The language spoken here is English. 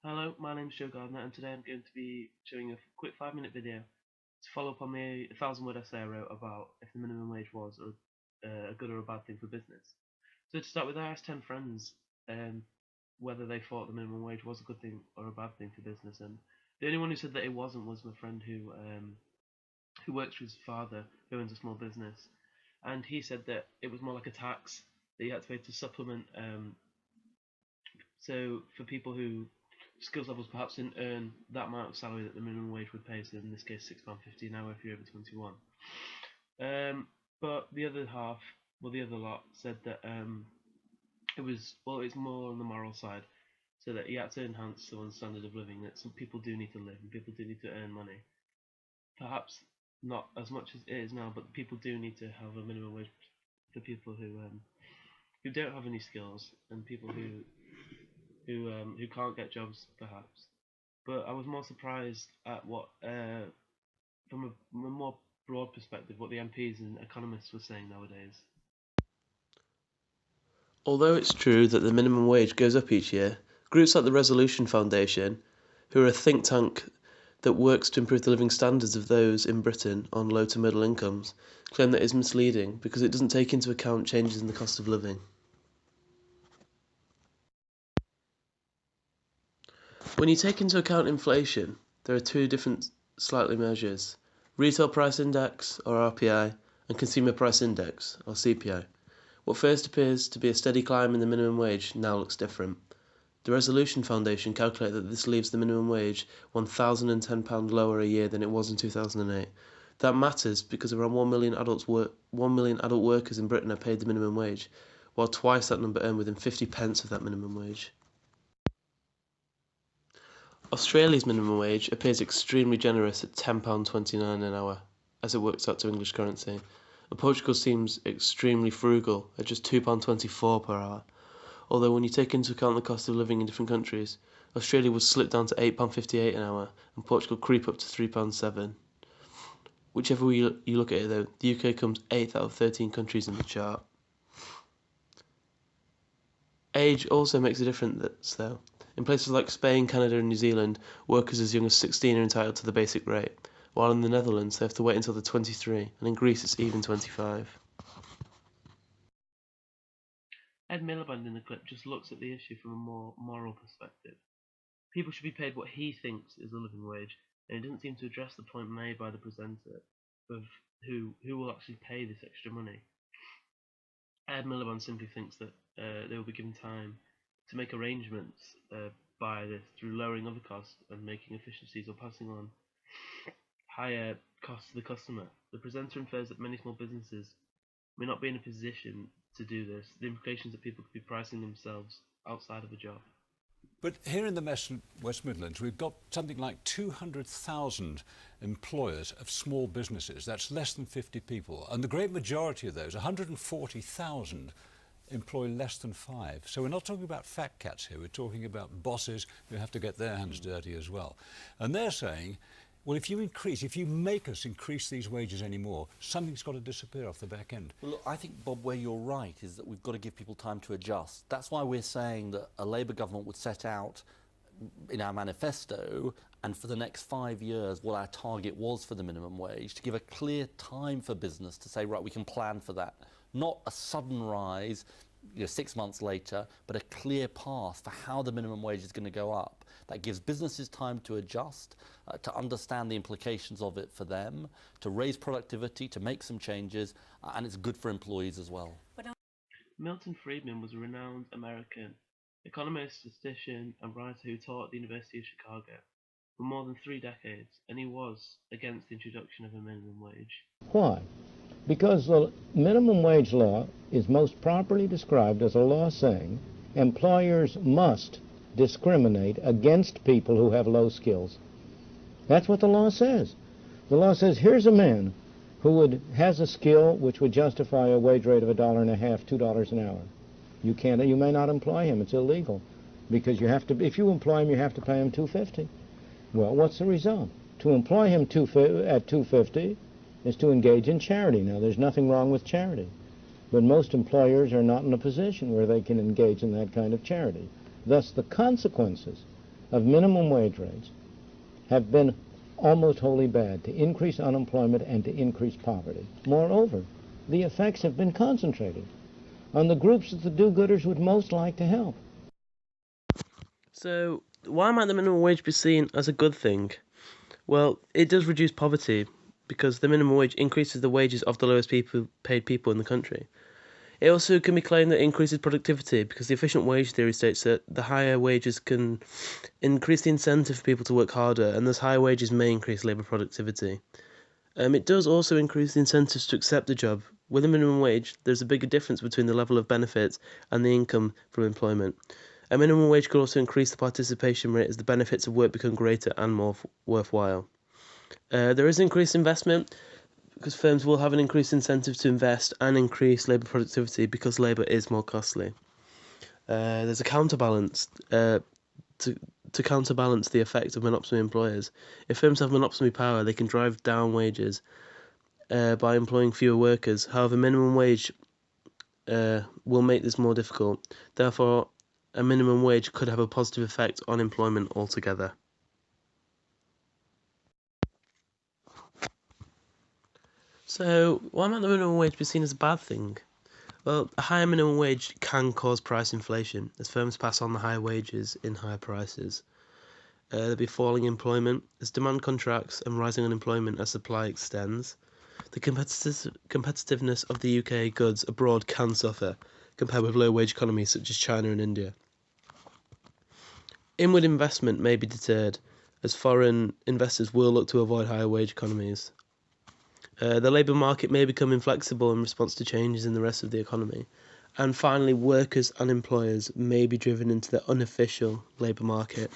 Hello, my name is Joe Gardner, and today I'm going to be showing you a quick 5-minute video to follow up on the 1,000-word essay I wrote about if the minimum wage was a good or a bad thing for business. So to start with, I asked 10 friends whether they thought the minimum wage was a good thing or a bad thing for business, and the only one who said that it wasn't was my friend who works for his father, who owns a small business, and he said that it was more like a tax that you had to pay to supplement. So for people who skills levels perhaps didn't earn that amount of salary that the minimum wage would pay, so in this case £6.50 an hour if you're over 21. But the other half, well, the other lot said that it's more on the moral side, so that you had to enhance someone's standard of living. That some people do need to live and people do need to earn money. Perhaps not as much as it is now, but people do need to have a minimum wage for people who don't have any skills and people who can't get jobs perhaps. But I was more surprised at what, from a more broad perspective, what the MPs and economists were saying nowadays. Although it's true that the minimum wage goes up each year, groups like the Resolution Foundation, who are a think tank that works to improve the living standards of those in Britain on low to middle incomes, claim that it's misleading because it doesn't take into account changes in the cost of living. When you take into account inflation, there are two different slightly measures: Retail Price Index, or RPI, and Consumer Price Index, or CPI. What first appears to be a steady climb in the minimum wage now looks different. The Resolution Foundation calculate that this leaves the minimum wage £1,010 lower a year than it was in 2008. That matters because around 1 million adult workers in Britain are paid the minimum wage, while twice that number earn within 50 pence of that minimum wage. Australia's minimum wage appears extremely generous at £10.29 an hour, as it works out to English currency, and Portugal seems extremely frugal at just £2.24 per hour. Although when you take into account the cost of living in different countries, Australia would slip down to £8.58 an hour, and Portugal creep up to £3.07. Whichever way you look at it though, the UK comes 8th out of 13 countries in the chart. Age also makes a difference though. In places like Spain, Canada and New Zealand, workers as young as 16 are entitled to the basic rate, while in the Netherlands they have to wait until they're 23, and in Greece it's even 25. Ed Miliband in the clip just looks at the issue from a more moral perspective. People should be paid what he thinks is the living wage, and he doesn't seem to address the point made by the presenter of who will actually pay this extra money. Ed Miliband simply thinks that they will be given time to make arrangements by this through lowering other costs and making efficiencies or passing on higher costs to the customer. The presenter infers that many small businesses may not be in a position to do this. The implications that people could be pricing themselves outside of a job. But here in the West Midlands, we've got something like 200,000 employers of small businesses. That's less than 50 people. And the great majority of those, 140,000, employ less than 5. So we're not talking about fat cats here. We're talking about bosses who have to get their hands dirty as well. And they're saying, well, if you make us increase these wages anymore, something's got to disappear off the back end. Well, look, I think, Bob, where you're right is that we've got to give people time to adjust. That's why we're saying that a Labour government would set out in our manifesto, and for the next 5 years, what our target was for the minimum wage, to give a clear time for business to say, right, we can plan for that. Not a sudden rise, 6 months later, but a clear path for how the minimum wage is going to go up. That gives businesses time to adjust, to understand the implications of it for them, to raise productivity, to make some changes, and it's good for employees as well. Milton Friedman was a renowned American economist, statistician, and writer who taught at the University of Chicago for more than 3 decades, and he was against the introduction of a minimum wage. Why? Because the minimum wage law is most properly described as a law saying employers must discriminate against people who have low skills. That's what the law says. The law says here's a man who has a skill which would justify a wage rate of $1.50, $2 an hour. You may not employ him. It's illegal, because if you employ him, you have to pay him $2.50. Well, what's the result? To employ him at $2.50 is to engage in charity. Now, there's nothing wrong with charity, but most employers are not in a position where they can engage in that kind of charity. Thus, the consequences of minimum wage rates have been almost wholly bad to increase unemployment and to increase poverty. Moreover, the effects have been concentrated on the groups that the do-gooders would most like to help. So, why might the minimum wage be seen as a good thing? Well, it does reduce poverty because the minimum wage increases the wages of the lowest paid people in the country. It also can be claimed that it increases productivity because the efficient wage theory states that the higher wages can increase the incentive for people to work harder, and thus higher wages may increase labour productivity. It does also increase the incentives to accept the job. With a minimum wage, there's a bigger difference between the level of benefits and the income from employment. A minimum wage could also increase the participation rate as the benefits of work become greater and more worthwhile. There is increased investment because firms will have an increased incentive to invest and increase labour productivity because labour is more costly. There's a counterbalance to counterbalance the effect of monopoly employers. If firms have monopoly power, they can drive down wages by employing fewer workers. However, minimum wage will make this more difficult. Therefore, a minimum wage could have a positive effect on employment altogether. So, why might the minimum wage be seen as a bad thing? Well, a higher minimum wage can cause price inflation, as firms pass on the higher wages in higher prices. There'll be falling employment, as demand contracts, and rising unemployment as supply extends. The competitiveness of the UK goods abroad can suffer, compared with low-wage economies such as China and India. Inward investment may be deterred, as foreign investors will look to avoid higher wage economies. The labour market may become inflexible in response to changes in the rest of the economy. And finally, workers and employers may be driven into the unofficial labour market.